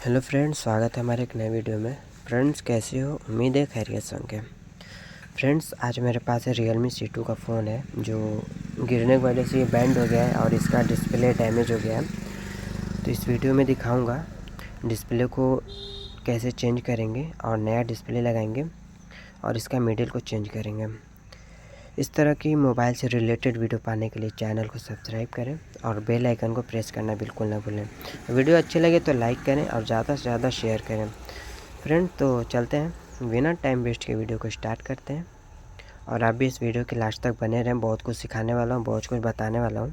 Hello friends, स्वागत है हमारे एक नए वीडियो में। फ्रेंड्स कैसे हो? उम्मीद है खैरियत से होंगे। फ्रेंड्स आज मेरे पास है Realme C2 का फ़ोन है जो गिरने की वजह से ये बैंड हो गया है और इसका डिस्प्ले डैमेज हो गया है। तो इस वीडियो में दिखाऊंगा डिस्प्ले को कैसे चेंज करेंगे और नया डिस्प्ले लगाएंगे और इसका मिडल को चेंज करेंगे। इस तरह की मोबाइल से रिलेटेड वीडियो पाने के लिए चैनल को सब्सक्राइब करें और बेल आइकन को प्रेस करना बिल्कुल ना भूलें। वीडियो अच्छी लगे तो लाइक करें और ज़्यादा से ज़्यादा शेयर करें। फ्रेंड तो चलते हैं, बिना टाइम वेस्ट के वीडियो को स्टार्ट करते हैं और आप भी इस वीडियो के लास्ट तक बने रहें। बहुत कुछ सिखाने वाला हूँ, बहुत कुछ बताने वाला हूँ।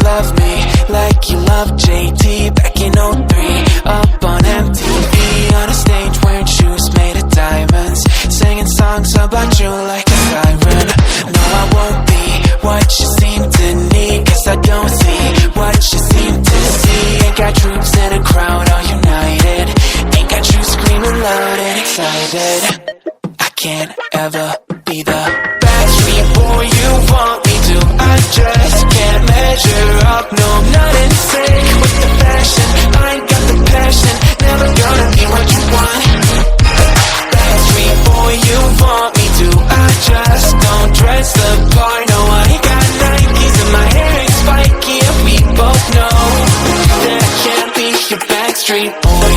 Love me like you love JT back in '03. Up on MTV on a stage wearing shoes made of diamonds, singing songs about you like a siren. No, I won't be what you seem to need, 'cause I don't see what you seem to see. Ain't got troops in a crowd all united, ain't got you screaming loud and excited. I can't ever be the backstreet boy you want me to. I just can't measure up, no, I'm not in sync with the fashion. I ain't got the passion, never gonna be what you want. Backstreet boy you want me to. I just don't dress the part, no, I ain't got Nikes and my hair ain't spiky, and we both know that I can't be your backstreet boy.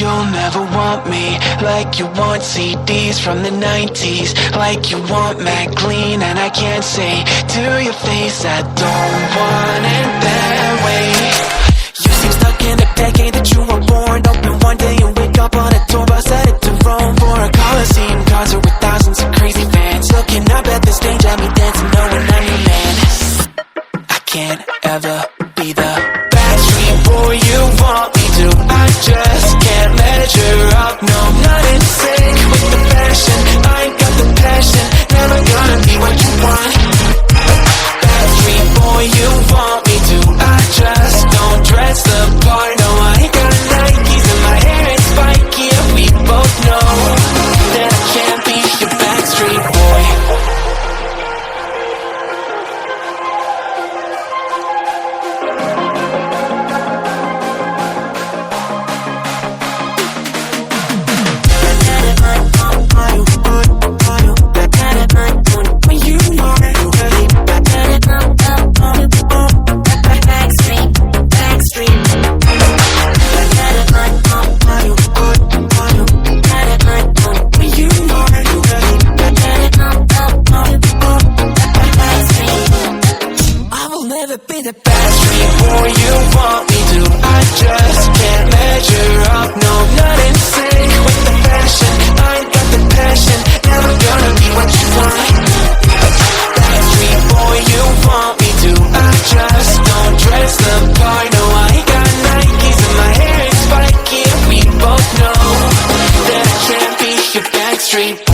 You'll never want me like you want CDs from the 90s, like you want Mac Clean, and I can't say to your face I don't want it that way. You seem stuck in a decade that you were born. Open one day and wake up on a tour bus headed to Rome for a Coliseum concert with thousands of crazy fans looking up at the stage at me dancing, knowing I'm your man. I can't ever be the backstreet boy you want me to. I just can't measure up, no, I'm not in sync with the fashion. I ain't got the passion, never gonna be what you want. Backstreet boy you want me to. I just don't dress the part, no, I ain't got Nikes and my hair ain't spiky, and we both know that I can't be your backstreet boy. Be the backstreet boy you want me to. I just can't measure up, no, I'm not in sync with the fashion. I ain't got the passion, never gonna be what you want. Backstreet boy you want me to. I just don't dress the part, no, I ain't got Nikes and my hair ain't spiky, and we both know that I can't be your backstreet boy.